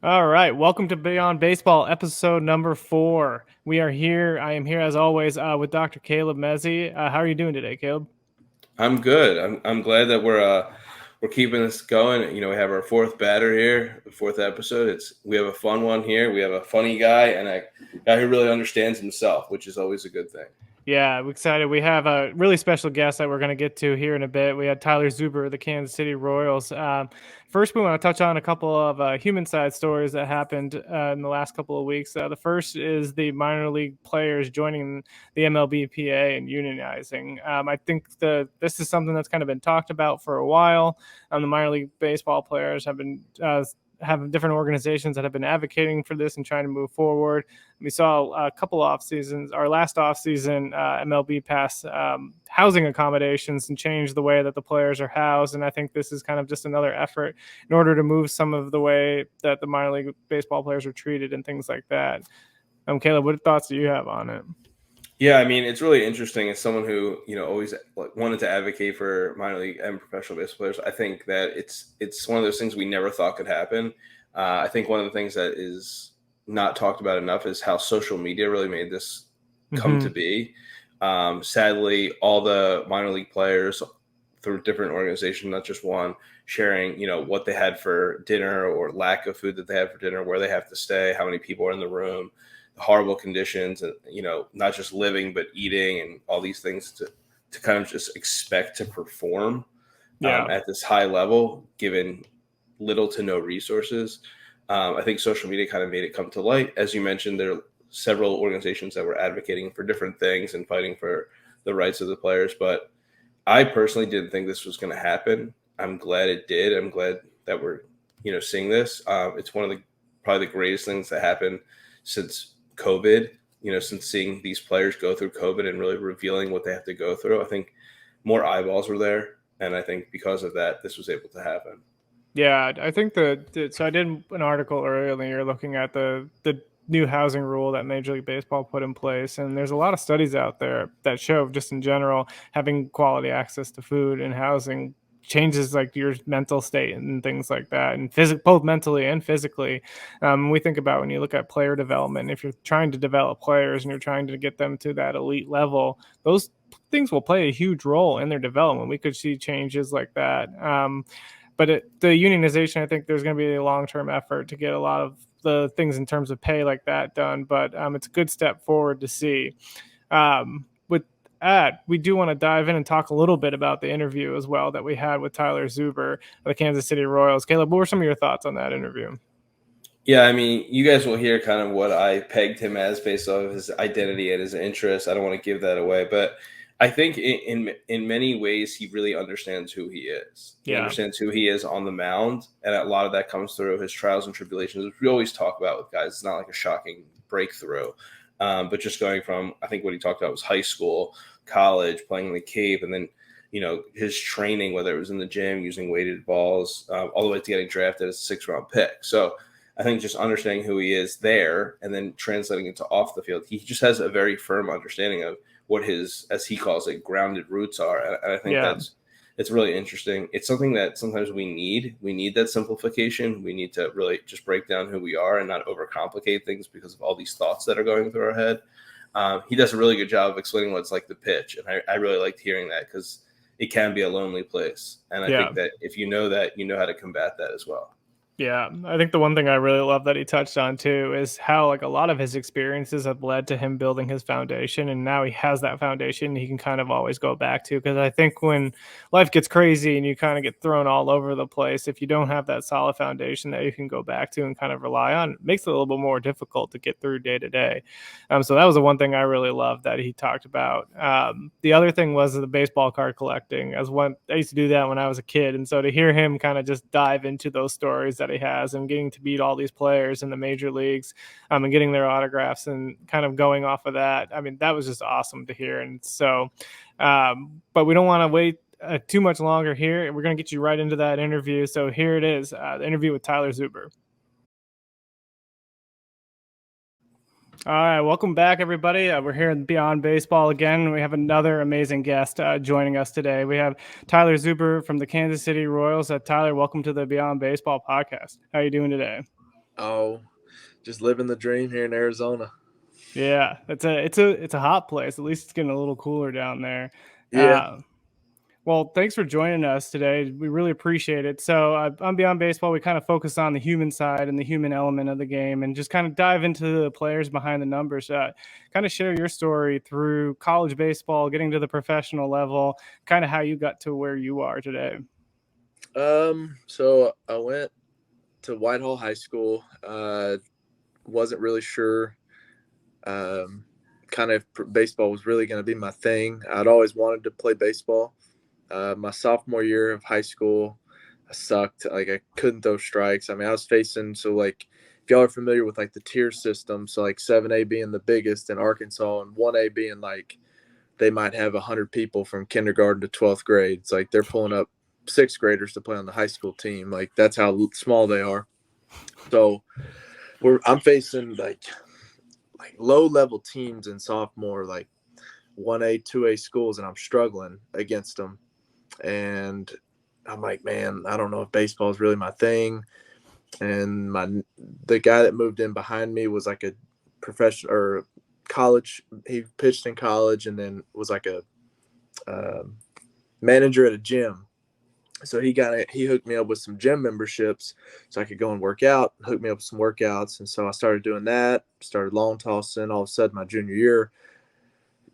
All right, welcome to Beyond Baseball, episode number 4. We are here. I am here as always with Dr. Caleb Mezzi. How are you doing today, Caleb? I'm good. I'm glad that we're keeping this going. We have our fourth batter here, the fourth episode. We have a fun one here. We have a funny guy and a guy who really understands himself, which is always a good thing. Yeah, I'm excited. We have a really special guest that we're going to get to here in a bit. We had Tyler Zuber of the Kansas City Royals. First, we want to touch on a couple of human side stories that happened in the last couple of weeks. The first is the minor league players joining the MLBPA and unionizing. I think this is something that's kind of been talked about for a while. The minor league baseball players have been have different organizations that have been advocating for this and trying to move forward. We saw a couple off seasons. Our last off season, MLB passed housing accommodations and changed the way that the players are housed. And I think this is kind of just another effort in order to move some of the way that the minor league baseball players are treated and things like that. Caleb, what thoughts do you have on it? Yeah, I mean, it's really interesting. As someone who always wanted to advocate for minor league and professional baseball players, I think that it's one of those things we never thought could happen. I think one of the things that is not talked about enough is how social media really made this come to be. Sadly, all the minor league players through different organizations, not just one, sharing what they had for dinner or lack of food that they had for dinner, where they have to stay, how many people are in the room, horrible conditions, and not just living but eating and all these things to kind of just expect to perform at this high level given little to no resources. I think social media kind of made it come to light. As you mentioned, there are several organizations that were advocating for different things and fighting for the rights of the players, but I personally didn't think this was going to happen. I'm glad it did. I'm glad that we're seeing this. It's one of the probably the greatest things that happened since COVID, since seeing these players go through COVID and really revealing what they have to go through. I think more eyeballs were there. And I think because of that, this was able to happen. Yeah, I think so I did an article earlier looking at the new housing rule that Major League Baseball put in place, and there's a lot of studies out there that show just in general having quality access to food and housing changes like your mental state and things like that, and both mentally and physically. We think about when you look at player development, if you're trying to develop players and you're trying to get them to that elite level, those things will play a huge role in their development. We could see changes like that. But the unionization, I think there's going to be a long-term effort to get a lot of the things in terms of pay like that done. But it's a good step forward to see. With that, we do want to dive in and talk a little bit about the interview as well that we had with Tyler Zuber of the Kansas City Royals. Caleb, what were some of your thoughts on that interview? Yeah, I mean, you guys will hear kind of what I pegged him as based off of his identity and his interests. I don't want to give that away, but I think in many ways he really understands who he is. He understands who he is on the mound, and a lot of that comes through his trials and tribulations, which we always talk about with guys. It's not like a shocking breakthrough, but just going from, I think what he talked about was high school, college, playing in the Cape, and then his training, whether it was in the gym using weighted balls, all the way to getting drafted as a 6th-round pick. So I think just understanding who he is there and then translating it to off the field, he just has a very firm understanding of what his, as he calls it, grounded roots are. And I think it's really interesting. It's something that sometimes we need. We need that simplification. We need to really just break down who we are and not overcomplicate things because of all these thoughts that are going through our head. He does a really good job of explaining what it's like to pitch. And I really liked hearing that because it can be a lonely place. And I think that if you know that, you know how to combat that as well. Yeah, I think the one thing I really love that he touched on too is how like a lot of his experiences have led to him building his foundation, and now he has that foundation he can kind of always go back to. Because I think when life gets crazy and you kind of get thrown all over the place, if you don't have that solid foundation that you can go back to and kind of rely on, it makes it a little bit more difficult to get through day to day. So that was the one thing I really loved that he talked about. The other thing was the baseball card collecting. I used to do that when I was a kid, and so to hear him kind of just dive into those stories that he has and getting to beat all these players in the major leagues and getting their autographs and kind of going off of that. I mean, that was just awesome to hear. And so, but we don't want to wait too much longer here. We're going to get you right into that interview. So here it is, the interview with Tyler Zuber. All right, welcome back, everybody. We're here in Beyond Baseball again. We have another amazing guest joining us today. We have Tyler Zuber from the Kansas City Royals. Tyler, welcome to the Beyond Baseball podcast. How are you doing today? Oh, just living the dream here in Arizona. Yeah, it's a hot place. At least it's getting a little cooler down there. Yeah. Uh, well, thanks for joining us today. We really appreciate it. So, on Beyond Baseball, we kind of focus on the human side and the human element of the game, and just kind of dive into the players behind the numbers. Kind of share your story through college baseball, getting to the professional level, kind of how you got to where you are today. So I went to Whitehall High School. Wasn't really sure kind of baseball was really going to be my thing. I'd always wanted to play baseball. My sophomore year of high school, I sucked. Like I couldn't throw strikes. I mean, I was facing if y'all are familiar with like the tier system, so like 7A being the biggest in Arkansas and 1A being like they might have 100 people from kindergarten to 12th grade. It's like they're pulling up sixth graders to play on the high school team. Like that's how small they are. So I'm facing like low level teams in sophomore, like 1A, 2A schools, and I'm struggling against them. And I'm like, man, I don't know if baseball is really my thing. And the guy that moved in behind me was like a professional or college. He pitched in college and then was like a manager at a gym. So he hooked me up with some gym memberships so I could go and work out, hooked me up with some workouts. And so I started doing that, started long tossing. All of a sudden my junior year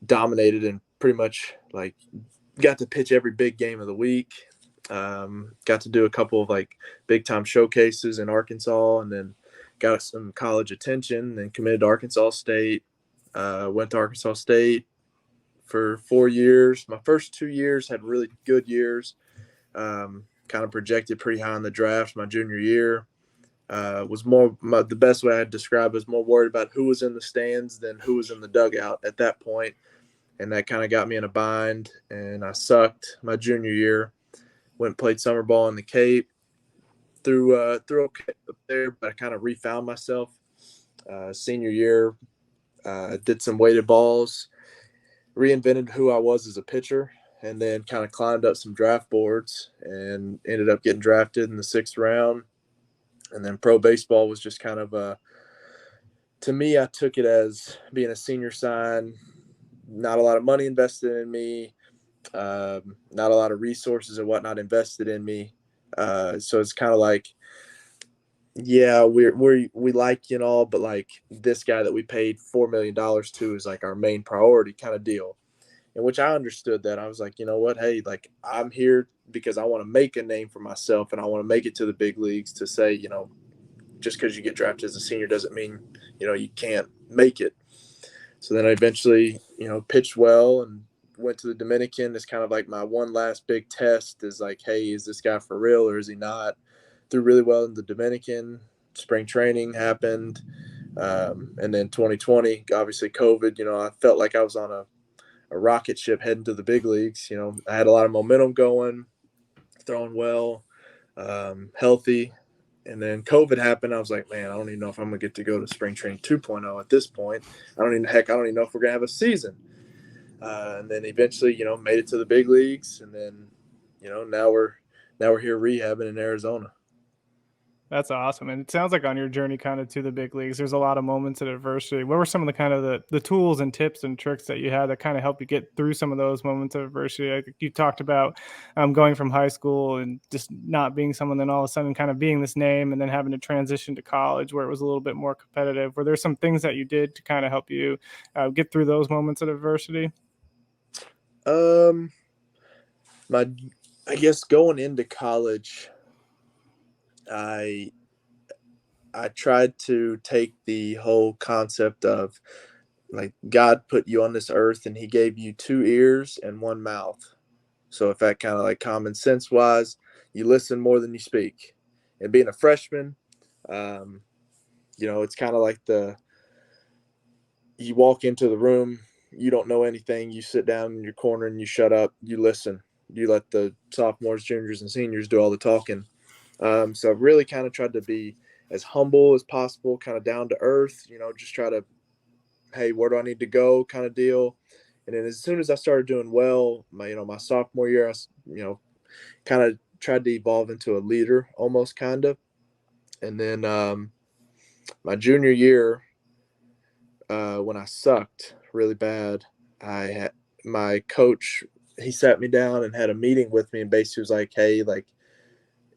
dominated and pretty much like got to pitch every big game of the week. Got to do a couple of like big time showcases in Arkansas and then got some college attention and committed to Arkansas State. Went to Arkansas State for 4 years. My first 2 years had really good years. Kind of projected pretty high in the draft my junior year. Was the best way I'd describe it was more worried about who was in the stands than who was in the dugout at that point. And that kind of got me in a bind. And I sucked my junior year. Went and played summer ball in the Cape. Threw okay up there, but I kind of refound myself. Senior year, did some weighted balls, reinvented who I was as a pitcher, and then kind of climbed up some draft boards and ended up getting drafted in the 6th round. And then pro baseball was just kind of to me, I took it as being a senior sign, not a lot of money invested in me, not a lot of resources and whatnot invested in me. So it's kind of like, yeah, we like you and all, but like this guy that we paid $4 million to is like our main priority kind of deal. In which I understood that. I was like, you know what? Hey, like I'm here because I want to make a name for myself and I want to make it to the big leagues to say, just because you get drafted as a senior doesn't mean, you can't make it. So then I eventually, pitched well and went to the Dominican. It's kind of like my one last big test is like, hey, is this guy for real or is he not? Threw really well in the Dominican. Spring training happened. And then 2020, obviously COVID, I felt like I was on a rocket ship heading to the big leagues. I had a lot of momentum going, throwing well, healthy. And then COVID happened. I was like, man, I don't even know if I'm going to get to go to spring training 2.0 at this point. I don't even know if we're going to have a season. And then eventually, made it to the big leagues. And then, now we're here rehabbing in Arizona. That's awesome. And it sounds like on your journey kind of to the big leagues, there's a lot of moments of adversity. What were some of the kind of the tools and tips and tricks that you had that kind of help you get through some of those moments of adversity? I think you talked about going from high school and just not being someone, then all of a sudden kind of being this name and then having to transition to college where it was a little bit more competitive. Were there some things that you did to kind of help you get through those moments of adversity? Um, I guess going into college, I I tried to take the whole concept of like God put you on this earth and he gave you two ears and one mouth. So if that kind of like common sense wise, you listen more than you speak. And being a freshman, um, it's kind of like you walk into the room, you don't know anything, you sit down in your corner and you shut up, you listen. You let the sophomores, juniors, and seniors do all the talking. So I've really kind of tried to be as humble as possible, kind of down to earth, just try to, hey, where do I need to go kind of deal. And then as soon as I started doing well, my sophomore year, kind of tried to evolve into a leader almost kind of. And then my junior year, when I sucked really bad, my coach, he sat me down and had a meeting with me and basically was like, hey, like,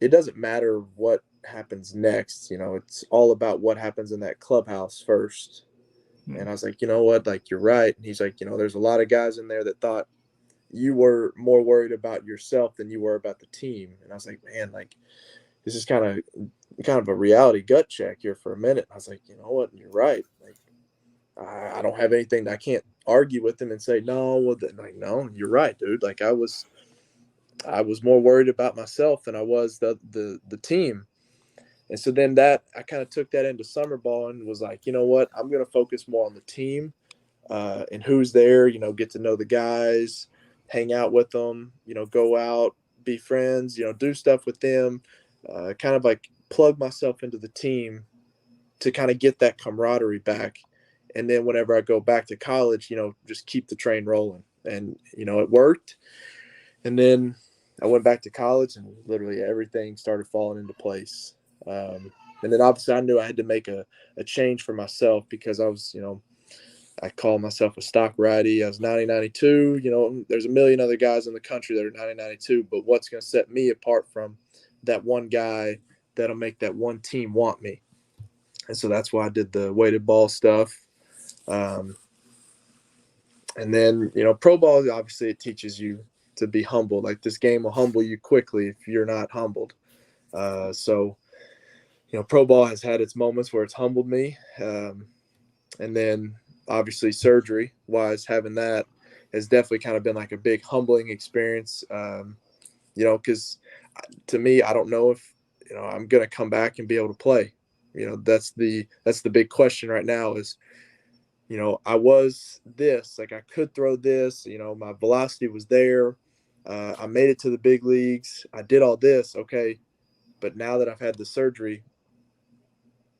it doesn't matter what happens next. It's all about what happens in that clubhouse first. And I was like, you know what? Like, you're right. And he's like, there's a lot of guys in there that thought you were more worried about yourself than you were about the team. And I was like, man, like, this is kind of a reality gut check here for a minute. I was like, you know what? You're right. Like, I don't have anything. I can't argue with him and say, no, well, like, no, you're right, dude. Like, I was more worried about myself than I was the team. And so then I kind of took that into summer ball and was like, you know what, I'm going to focus more on the team and who's there, get to know the guys, hang out with them, go out, be friends, do stuff with them, kind of like plug myself into the team to kind of get that camaraderie back. And then whenever I go back to college, just keep the train rolling. And, it worked. And then I went back to college and literally everything started falling into place. And then obviously I knew I had to make a change for myself because I was, I call myself a stock righty. I was 90-92. There's a million other guys in the country that are 90-92, but what's going to set me apart from that one guy that'll make that one team want me? And so that's why I did the weighted ball stuff. And then, pro ball, obviously it teaches you to be humble. Like, this game will humble you quickly if you're not humbled. So, pro ball has had its moments where it's humbled me. And then obviously surgery wise, having that has definitely kind of been like a big humbling experience. Because to me, I don't know if, I'm going to come back and be able to play. That's the big question right now is, I was this, like, I could throw this, my velocity was there. I made it to the big leagues. I did all this. Okay. But now that I've had the surgery,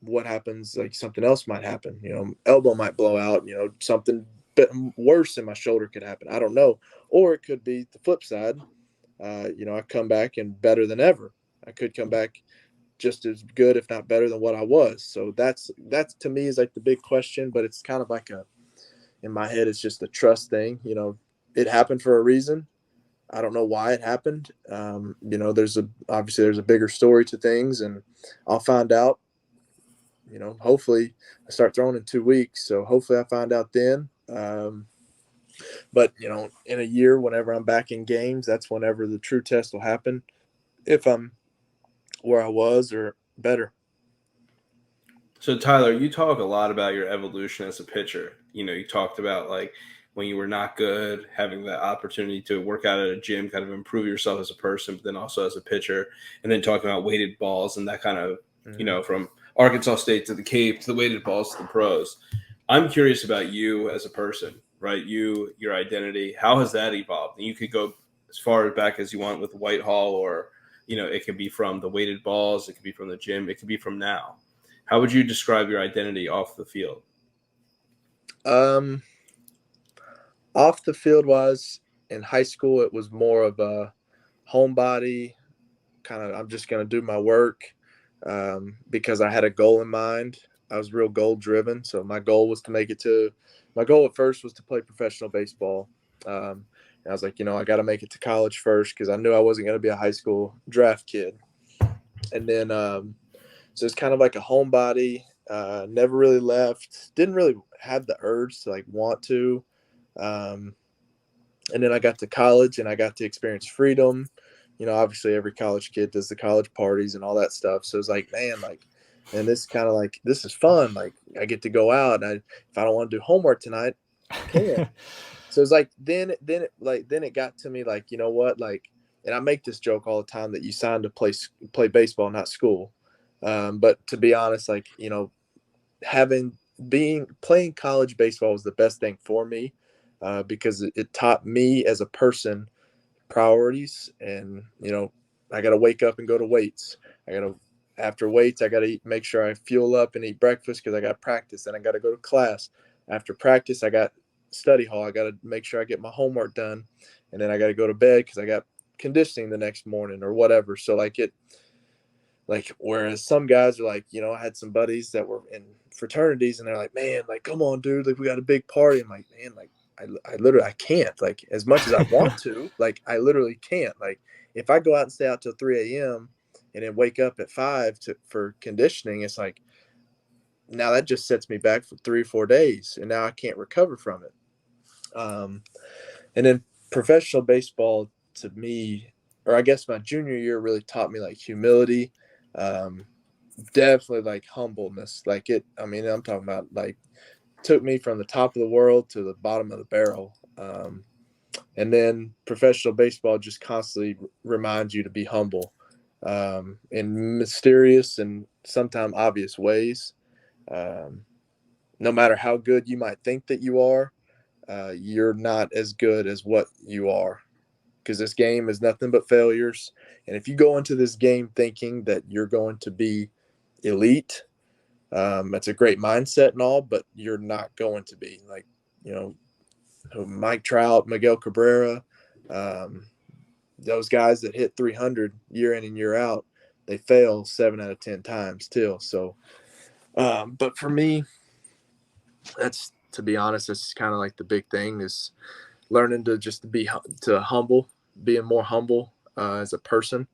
what happens? Like, something else might happen, elbow might blow out, something worse in my shoulder could happen. I don't know. Or it could be the flip side. I come back and better than ever. I could come back just as good, if not better than what I was. So that's to me is like the big question, but it's kind of like in my head, it's just a trust thing. It happened for a reason. I don't know why it happened. There's a bigger story to things, and I'll find out. Hopefully I start throwing in 2 weeks. So hopefully I find out then. But in a year, whenever I'm back in games, that's whenever the true test will happen. If I'm where I was or better. So Tyler, you talk a lot about your evolution as a pitcher. You talked about, like, when you were not good, having the opportunity to work out at a gym, kind of improve yourself as a person, but then also as a pitcher, and then talking about weighted balls and that kind of, from Arkansas State to the Cape to the weighted balls to the pros. I'm curious about you as a person, right? Your identity. How has that evolved? And you could go as far back as you want with Whitehall, or, it could be from the weighted balls, it could be from the gym, it could be from now. How would you describe your identity off the field? Off the field wise, in high school, it was more of a homebody kind of. I'm just going to do my work because I had a goal in mind. I was real goal driven. So my goal at first was to play professional baseball. And I was like, I got to make it to college first because I knew I wasn't going to be a high school draft kid. And then, so it's kind of like a homebody, never really left, didn't really have the urge to like want to. And then I got to college and I got to experience freedom. Obviously every college kid does the college parties and all that stuff. So it's like, man, like, and this kind of like, this is fun. Like, I get to go out and if I don't want to do homework tonight, I can. So it's like, then it got to me, like, you know what? Like, and I make this joke all the time that you signed to play baseball, not school. But to be honest, like, playing college baseball was the best thing for me because it taught me as a person priorities. And, I got to wake up and go to weights. After weights, I got to make sure I fuel up and eat breakfast because I got practice. And I got to go to class. After practice, I got study hall. I got to make sure I get my homework done. And then I got to go to bed because I got conditioning the next morning or whatever. So like Like, whereas some guys are like, I had some buddies that were in fraternities and they're like, man, like, come on, dude, like we got a big party. I'm like, man, like I literally, I can't, like, as much as I want to, like, I literally can't. Like, if I go out and stay out till 3 a.m. and then wake up at 5 for conditioning, it's like, now that just sets me back for 3 or 4 days, and now I can't recover from it. And then professional baseball to me, or I guess my junior year, really taught me like humility, definitely like humbleness. Like I'm talking about like took me from the top of the world to the bottom of the barrel. And then professional baseball just constantly reminds you to be humble, in mysterious and sometimes obvious ways. No matter how good you might think that you are, you're not as good as what you are, because this game is nothing but failures. And if you go into this game thinking that you're going to be elite, that's a great mindset and all, but you're not going to be. Like, Mike Trout, Miguel Cabrera, those guys that hit 300 year in and year out, they fail 7 out of 10 times still. So, but for me, that's, to be honest, that's kind of like the big thing is learning to just being more humble as a person.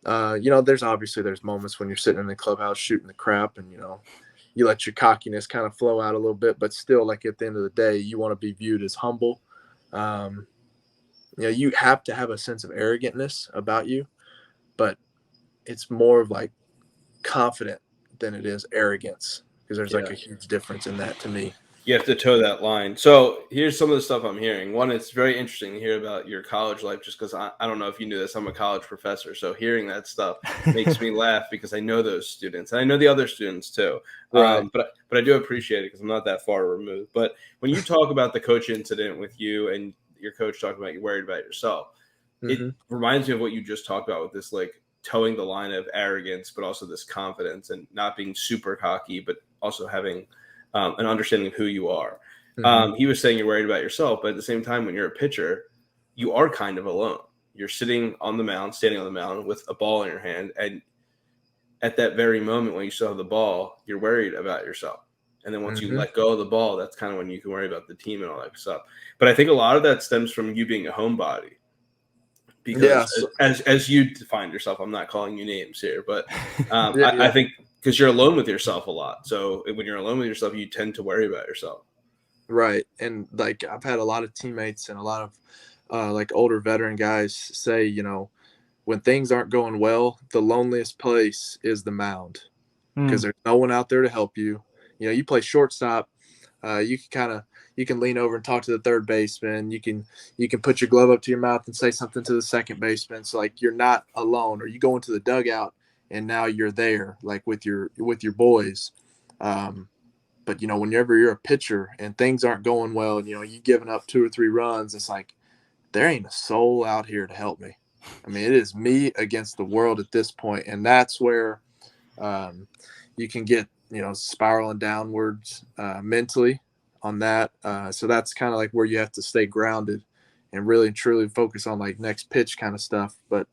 There's moments when you're sitting in the clubhouse shooting the crap and, you let your cockiness kind of flow out a little bit, but still, like, at the end of the day, you want to be viewed as humble. You have to have a sense of arrogantness about you, but it's more of like confident than it is arrogance, because there's like a huge difference in that to me. You have to toe that line. So here's some of the stuff I'm hearing. One, it's very interesting to hear about your college life, just because I don't know if you knew this. I'm a college professor. So hearing that stuff makes me laugh because I know those students. And I know the other students too. Right. But I do appreciate it because I'm not that far removed. But when you talk about the coach incident with you and your coach talking about you worried about yourself, it reminds me of what you just talked about with this, like, towing the line of arrogance, but also this confidence and not being super cocky, but also having an understanding of who you are. He was saying you're worried about yourself, but at the same time, when you're a pitcher, you are kind of alone. You're standing on the mound with a ball in your hand. And at that very moment, when you still have the ball, you're worried about yourself. And then once you let go of the ball, that's kind of when you can worry about the team and all that stuff. But I think a lot of that stems from you being a homebody. Because as you define yourself, I'm not calling you names here, but I think because you're alone with yourself a lot. So when you're alone with yourself, you tend to worry about yourself. Right. And like, I've had a lot of teammates and a lot of like older veteran guys say, when things aren't going well, the loneliest place is the mound, because there's no one out there to help you. You play shortstop. You can lean over and talk to the third baseman. You can put your glove up to your mouth and say something to the second baseman. So like, you're not alone. Or you go into the dugout and now you're there, like with your boys. But whenever you're a pitcher and things aren't going well, and you're giving up 2 or 3 runs, it's like, there ain't a soul out here to help me. I mean, it is me against the world at this point, and that's where you can get spiraling downwards mentally on that. So that's kind of like where you have to stay grounded and really and truly focus on like next pitch kind of stuff. But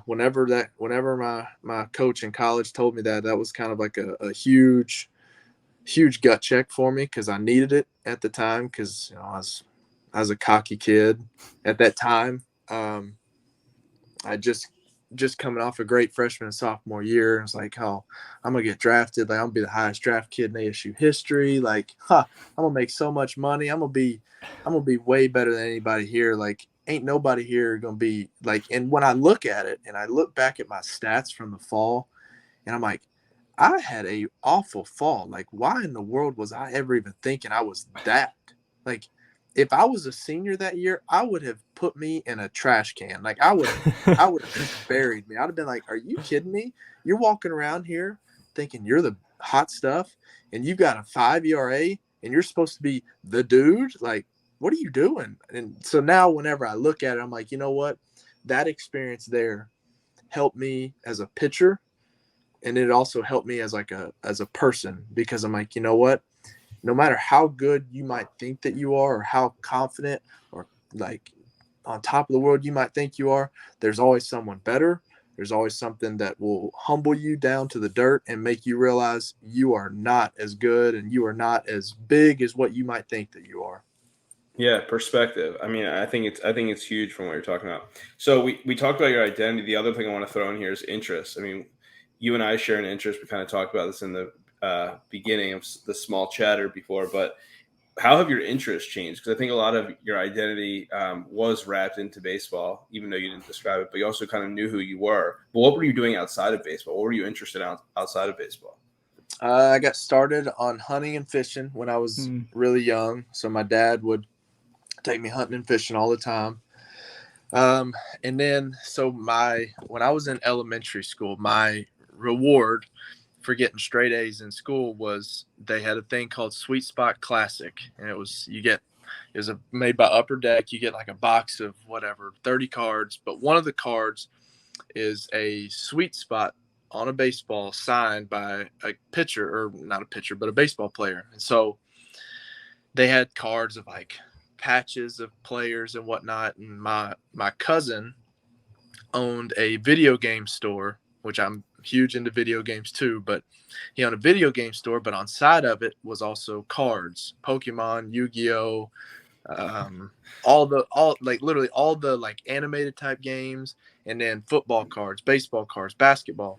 whenever my coach in college told me that was kind of like a huge gut check for me, because I needed it at the time, because I was a cocky kid at that time. I just coming off a great freshman and sophomore year, and it's like, oh, I'm gonna get drafted. Like, I'm gonna be the highest draft kid in ASU history. Like, I'm gonna make so much money. I'm gonna be way better than anybody here. Like, ain't nobody here gonna be like. And when I look at it and I look back at my stats from the fall, and I'm like, I had a awful fall. Like, why in the world was I ever even thinking I was that? Like, if I was a senior that year, I would have put me in a trash can. Like, I would have just buried me. I'd have been like, are you kidding me? You're walking around here thinking you're the hot stuff, and you've got a 5 ERA, and you're supposed to be the dude. Like, what are you doing? And so now whenever I look at it, I'm like, you know what? That experience there helped me as a pitcher, and it also helped me as a person, because I'm like, you know what? No matter how good you might think that you are, or how confident or like on top of the world you might think you are, there's always someone better. There's always something that will humble you down to the dirt and make you realize you are not as good and you are not as big as what you might think that you are. Yeah, perspective. I mean, I think it's huge from what you're talking about. So we talked about your identity. The other thing I want to throw in here is interest. I mean, you and I share an interest. We kind of talked about this in the beginning of the small chatter before, but how have your interests changed? Because I think a lot of your identity was wrapped into baseball, even though you didn't describe it, but you also kind of knew who you were. But what were you doing outside of baseball? What were you interested in outside of baseball? I got started on hunting and fishing when I was really young. So my dad would take me hunting and fishing all the time. And then, when I was in elementary school, my reward for getting straight A's in school was they had a thing called Sweet Spot Classic. And it was made by Upper Deck. You get like a box of 30 cards. But one of the cards is a sweet spot on a baseball signed by a pitcher, or not a pitcher, but a baseball player. And so they had cards of like patches of players and whatnot. And my cousin owned a video game store, which I'm huge into video games too, but he owned a video game store, but on side of it was also cards, Pokemon, Yu-Gi-Oh, literally all the like animated type games, and then football cards, baseball cards, basketball.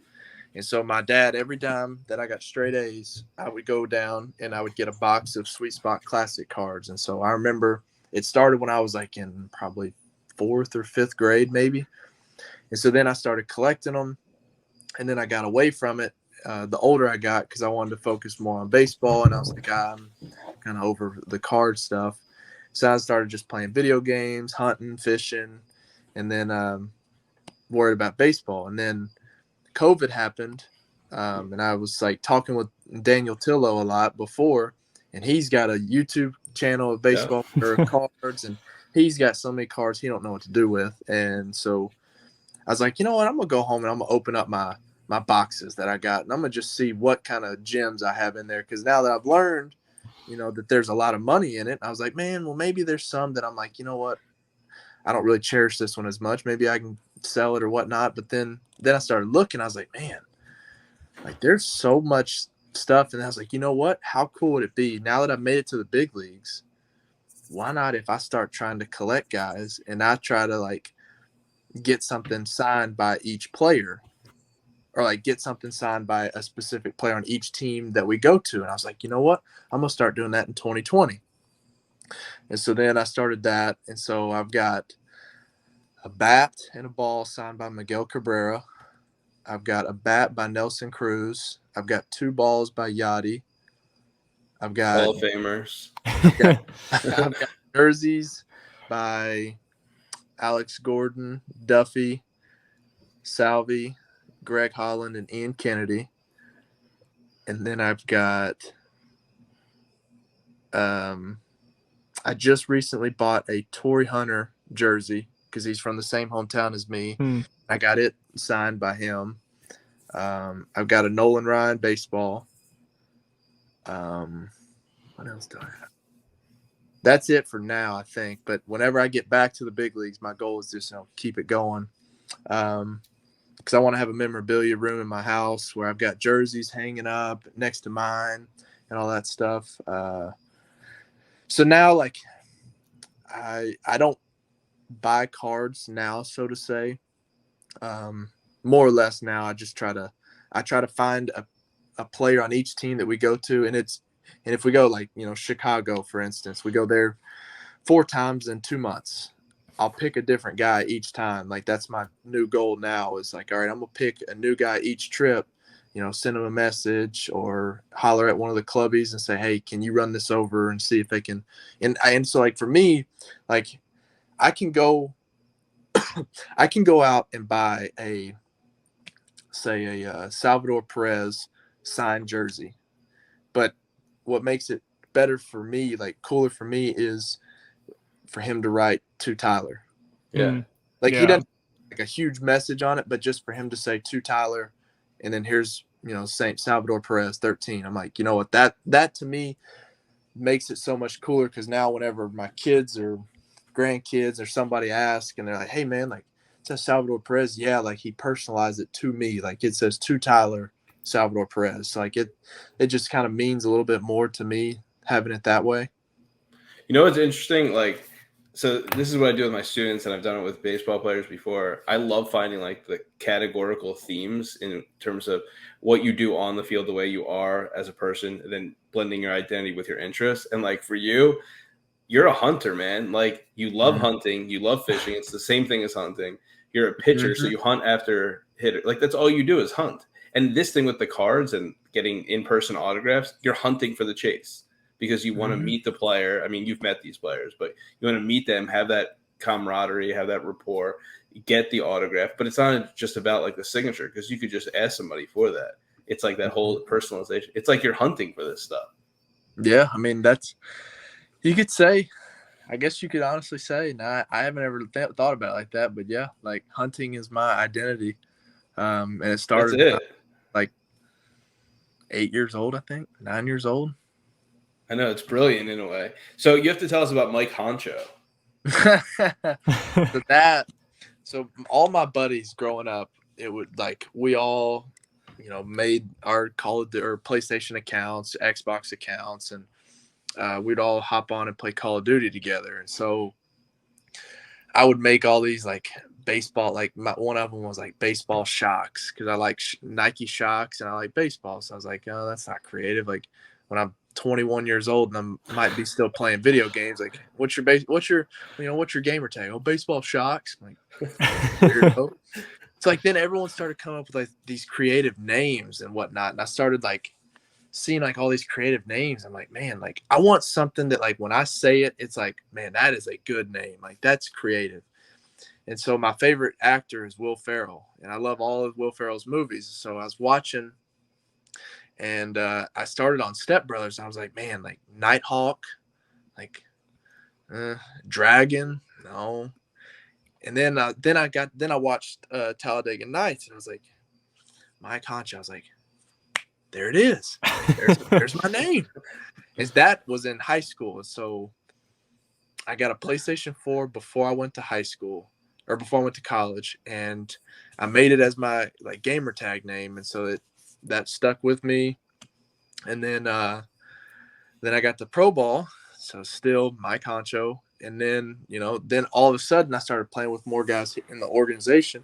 And so my dad, every time that I got straight A's, I would go down and I would get a box of Sweet Spot Classic cards. And so I remember it started when I was like in probably 4th or 5th grade, maybe. And so then I started collecting them, and then I got away from it the older I got, because I wanted to focus more on baseball. And I was like, I'm kind of over the card stuff. So I started just playing video games, hunting, fishing, and then worried about baseball. And then COVID happened, and I was like talking with Daniel Tillo a lot before, and he's got a YouTube channel of baseball cards, and he's got so many cards he don't know what to do with. And so I was like, you know what, I'm gonna go home and I'm gonna open up my boxes that I got, and I'm gonna just see what kind of gems I have in there, because now that I've learned, that there's a lot of money in it, I was like, man, well, maybe there's some that I'm like, you know what, I don't really cherish this one as much. Maybe I can sell it or whatnot. But then I started looking. I was like, man, like there's so much stuff. And I was like, you know what? How cool would it be now that I've made it to the big leagues? Why not if I start trying to collect guys and I try to like get something signed by each player, or like get something signed by a specific player on each team that we go to? And I was like, you know what? I'm going to start doing that in 2020. And so then I started that. And so I've got a bat and a ball signed by Miguel Cabrera. I've got a bat by Nelson Cruz. I've got 2 balls by Yachty. I've got Hall of Famers. I've got jerseys by Alex Gordon, Duffy, Salvi, Greg Holland, and Ian Kennedy. And then I've got I just recently bought a Torrey Hunter jersey because he's from the same hometown as me. I got it signed by him. I've got a Nolan Ryan baseball. What else do I have? That's it for now, I think. But whenever I get back to the big leagues, my goal is just keep it going. Because I want to have a memorabilia room in my house where I've got jerseys hanging up next to mine and all that stuff. So now, like, I don't buy cards now, so to say. More or less now, I try to find a player on each team that we go to, and if we go like Chicago, for instance, we go there 4 times in 2 months. I'll pick a different guy each time. Like that's my new goal now. Is like, all right, I'm gonna pick a new guy each trip. Send them a message or holler at one of the clubbies and say, hey, can you run this over and see if they can? And so like for me, like I can go out and buy a Salvador Perez signed jersey. But what makes it better for me, like cooler for me, is for him to write to Tyler. Yeah. Like he doesn't like a huge message on it, but just for him to say to Tyler, and then here's, Saint Salvador Perez 13. I'm like, you know what, that to me makes it so much cooler, because now whenever my kids are grandkids or somebody ask, and they're like, "Hey, man, like it says Salvador Perez." Yeah, like he personalized it to me. Like it says to Tyler Salvador Perez. So like it just kind of means a little bit more to me having it that way. You know what's interesting? Like, so this is what I do with my students, and I've done it with baseball players before. I love finding like the categorical themes in terms of what you do on the field, the way you are as a person, and then blending your identity with your interests. And like for you, you're a hunter, man. Like you love hunting, you love fishing. It's the same thing as hunting. You're a pitcher, so you hunt after hitter. Like that's all you do is hunt. And this thing with the cards and getting in-person autographs, you're hunting for the chase because you want to meet the player. I mean, you've met these players, but you want to meet them, have that camaraderie, have that rapport, get the autograph. But it's not just about like the signature because you could just ask somebody for that. It's like that whole personalization. It's like you're hunting for this stuff. Yeah, I mean that's you could say. I guess you could honestly say. Now, I haven't ever thought about it like that, but yeah, like hunting is my identity. And it started That's it. like 8 years old, I think, 9 years old. I know it's brilliant in a way. So you have to tell us about Mike Honcho. So all my buddies growing up, it would like we all, made our or PlayStation accounts, Xbox accounts, and we'd all hop on and play Call of Duty together. And so I would make all these like baseball, like one of them was like baseball shocks because I like Nike shocks and I like baseball. So I was like, oh, that's not creative. Like when I'm 21 years old and I might be still playing video games. Like, what's your gamer tag? Oh, baseball shocks. I'm like, weirdo. So like then everyone started coming up with like these creative names and whatnot, and I started like seeing like all these creative names. I'm like, man, like I want something that like when I say it, it's like, man, that is a good name. Like that's creative. And so my favorite actor is Will Ferrell, and I love all of Will Ferrell's movies. So I was watching, and I started on Step Brothers. I was like, man, like Nighthawk, like Dragon, no. And then I watched Talladega Nights, and I was like, Mike Honcho. I was like, there it is. There's my name. And that was in high school. So I got a PlayStation 4 before I went to high school or before I went to college, and I made it as my like gamer tag name, and so that stuck with me. And then I got the Pro Ball, so still Mike Honcho. And then, then all of a sudden I started playing with more guys in the organization.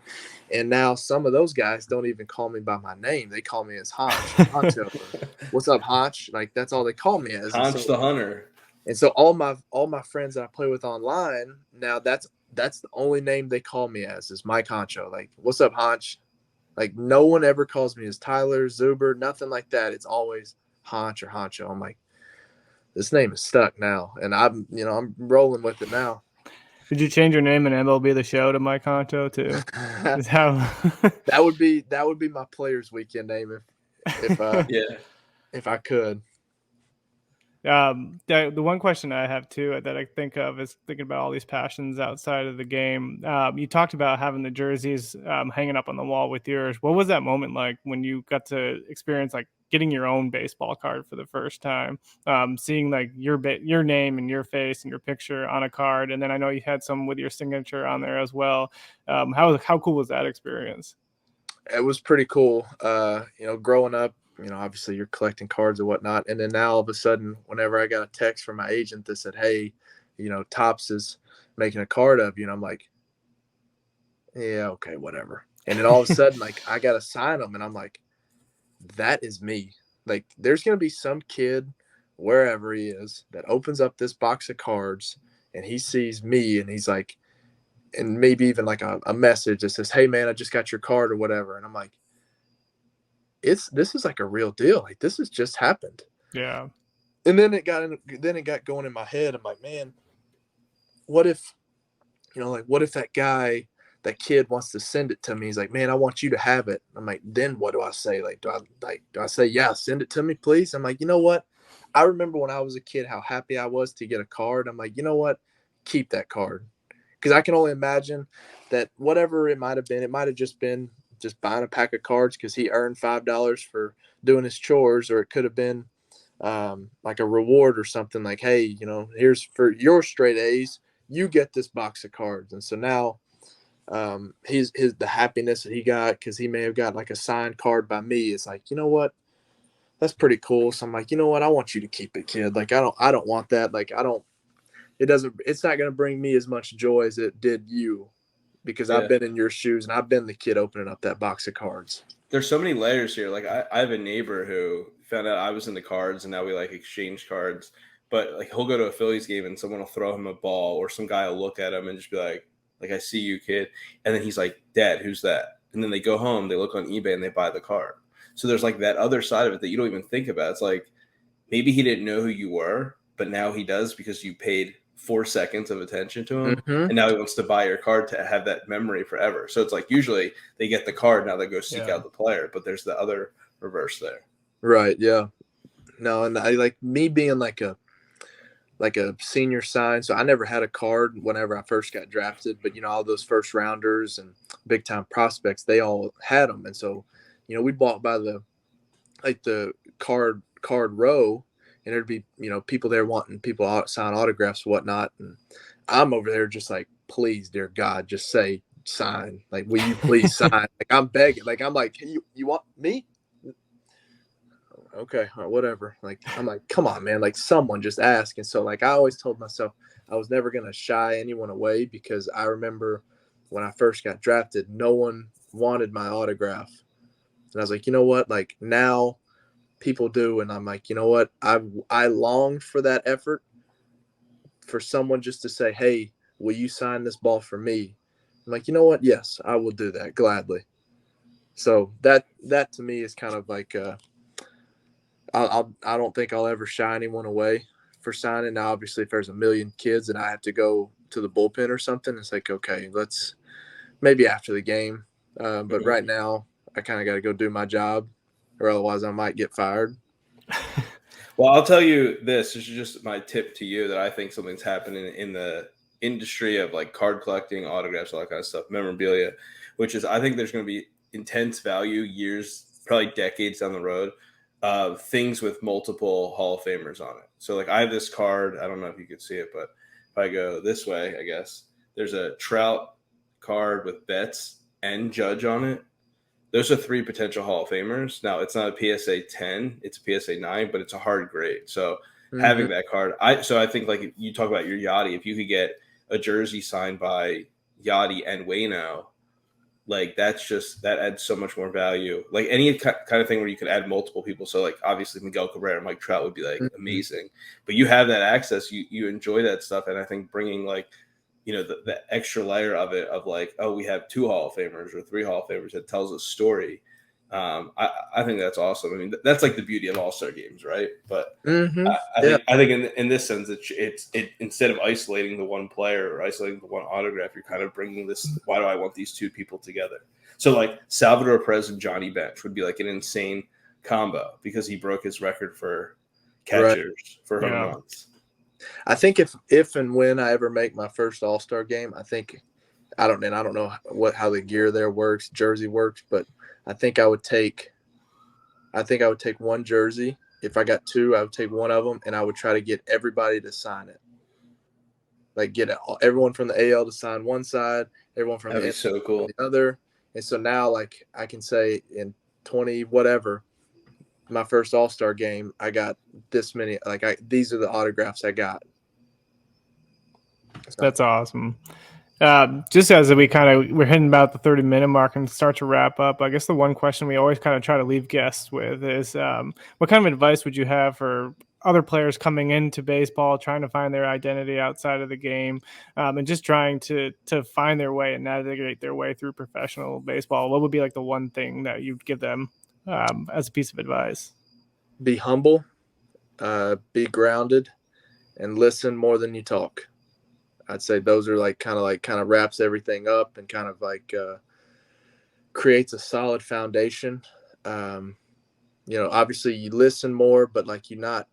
And now some of those guys don't even call me by my name. They call me as Honcho. What's up, Honch? Like that's all they call me as. Honch the Hunter. And so all my friends that I play with online, now that's the only name they call me as is Mike Honcho. Like, what's up, Honch? Like no one ever calls me as Tyler Zuber, nothing like that. It's always Honch or Honcho. I'm like, this name is stuck now, and I'm rolling with it now. Did you change your name in MLB The Show to Mike Honcho too? Is how that would be my Players Weekend name if I could. The one question I have too that I think of is thinking about all these passions outside of the game. You talked about having the jerseys hanging up on the wall with yours. What was that moment like when you got to experience like getting your own baseball card for the first time, seeing like your name and your face and your picture on a card, and then I know you had some with your signature on there as well. How cool was that experience? It was pretty cool. Growing up, obviously you're collecting cards or whatnot. And then now all of a sudden, whenever I got a text from my agent that said, hey, Topps is making a card of you, and I'm like, yeah, okay, whatever. And then all of a sudden, like I got to sign them, and I'm like, that is me. Like there's going to be some kid wherever he is that opens up this box of cards and he sees me and he's like, and maybe even like a message that says, hey man, I just got your card or whatever. And I'm like, this is like a real deal. Like this has just happened. Yeah. And then it got going in my head. I'm like, man, what if that kid wants to send it to me? He's like, man, I want you to have it. I'm like, then what do I say? Like, do I say, yeah, send it to me, please? I'm like, you know what? I remember when I was a kid, how happy I was to get a card. I'm like, you know what? Keep that card. Because I can only imagine that whatever it might have been, it might have just been just buying a pack of cards because he earned $5 for doing his chores, or it could have been like a reward or something like, hey, here's for your straight A's, you get this box of cards. And so now the happiness that he got, because he may have got like a signed card by me, is like, you know what, that's pretty cool. So I'm like, you know what, I want you to keep it, kid. Like, I don't want that. Like, it's not going to bring me as much joy as it did you, because I've been in your shoes and I've been the kid opening up that box of cards. There's so many layers here. Like I have a neighbor who found out I was in the cards, and now we like exchange cards. But like he'll go to a Phillies game and someone will throw him a ball, or some guy will look at him and just be like, I see you, kid. And then he's like, Dad, who's that? And then they go home, they look on eBay, and they buy the card. So there's like that other side of it that you don't even think about. It's like maybe he didn't know who you were, but now he does because you paid 4 seconds of attention to him. Mm-hmm. And now he wants to buy your card to have that memory forever. So it's like usually they get the card, now they go seek out the player, but there's the other reverse there. Right. Yeah. No, and I like me being like a senior sign. So I never had a card whenever I first got drafted, but all those first rounders and big time prospects, they all had them. And so, we walked by the card row, and there'd be, people there wanting people to sign autographs and whatnot. And I'm over there just like, please, dear God, just say sign. Like, will you please sign? Like, I'm begging. Like, I'm like, you want me? Okay, all right, whatever. Like, I'm like, come on, man. Like, someone just ask. And so, like, I always told myself I was never going to shy anyone away, because I remember when I first got drafted, no one wanted my autograph. And I was like, you know what? Like, now people do. And I'm like, you know what? I longed for that effort, for someone just to say, hey, will you sign this ball for me? I'm like, you know what? Yes, I will do that gladly. So that to me is kind of like, I don't think I'll ever shy anyone away for signing. Now, obviously, if there's a million kids and I have to go to the bullpen or something, it's like, okay, let's maybe after the game. But right now, I kind of got to go do my job, or otherwise I might get fired. Well, I'll tell you this is just my tip to you, that I think something's happening in the industry of like card collecting, autographs, all that kind of stuff, memorabilia, which is, I think there's going to be intense value years, probably decades down the road, of things with multiple Hall of Famers on it. So like I have this card, I don't know if you can see it, but if I go this way, I guess there's a Trout card with Betts and Judge on it. Those are 3 potential Hall of Famers. Now, it's not a PSA 10, it's a PSA 9, but it's a hard grade. So having that card, I think like you talk about your Yachty, if you could get a jersey signed by Yachty and Waino, like that adds so much more value. Like any kind of thing where you could add multiple people. So like obviously Miguel Cabrera and Mike Trout would be like amazing, but you have that access, you enjoy that stuff. And I think bringing like, the extra layer of it, of like, oh, we have 2 Hall of Famers or 3 Hall of Famers, that tells a story. I think that's awesome. I mean, that's like the beauty of All-Star games, right? But I think in this sense, it's instead of isolating the one player or isolating the one autograph, you're kind of bringing this. Why do I want these 2 people together? So like Salvador Perez and Johnny Bench would be like an insane combo, because he broke his record for catchers for home runs. I think if and when I ever make my first All-Star game, I don't know how the gear there works, jersey works, but I think I would take one jersey. If I got 2, I would take one of them, and I would try to get everybody to sign it. Like get everyone from the AL to sign one side, everyone from the NL so cool. the other. And so now, like, I can say in 20 whatever, my first All-Star game, I got this many. Like, these are the autographs I got. So. That's awesome. Just as we're hitting about the 30-minute mark and start to wrap up, I guess the one question we always kind of try to leave guests with is, what kind of advice would you have for other players coming into baseball, trying to find their identity outside of the game, and just trying to find their way and navigate their way through professional baseball? What would be like the one thing that you'd give them as a piece of advice? Be humble, be grounded, and listen more than you talk. I'd say those are kind of wraps everything up and kind of like creates a solid foundation. Obviously you listen more, but like you're not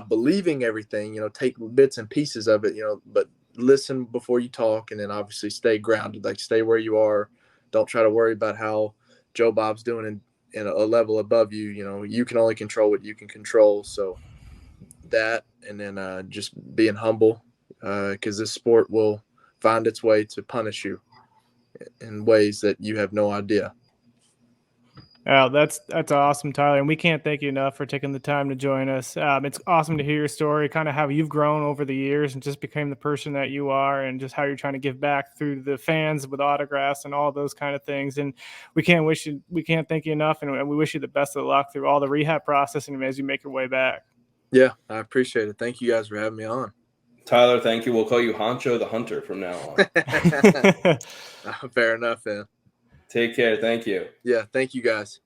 believing everything. Take bits and pieces of it. But listen before you talk, and then obviously stay grounded. Like stay where you are. Don't try to worry about how Joe Bob's doing in a level above you. You can only control what you can control. So that, and then just being humble. because this sport will find its way to punish you in ways that you have no idea. Oh, that's awesome, Tyler. And we can't thank you enough for taking the time to join us. It's awesome to hear your story, kind of how you've grown over the years and just became the person that you are, and just how you're trying to give back through the fans with autographs and all those kind of things. And we can't thank you enough, and we wish you the best of luck through all the rehab process and as you make your way back. Yeah, I appreciate it. Thank you guys for having me on. Tyler, thank you. We'll call you Honcho the Hunter from now on. Fair enough, man. Take care. Thank you. Yeah, thank you guys.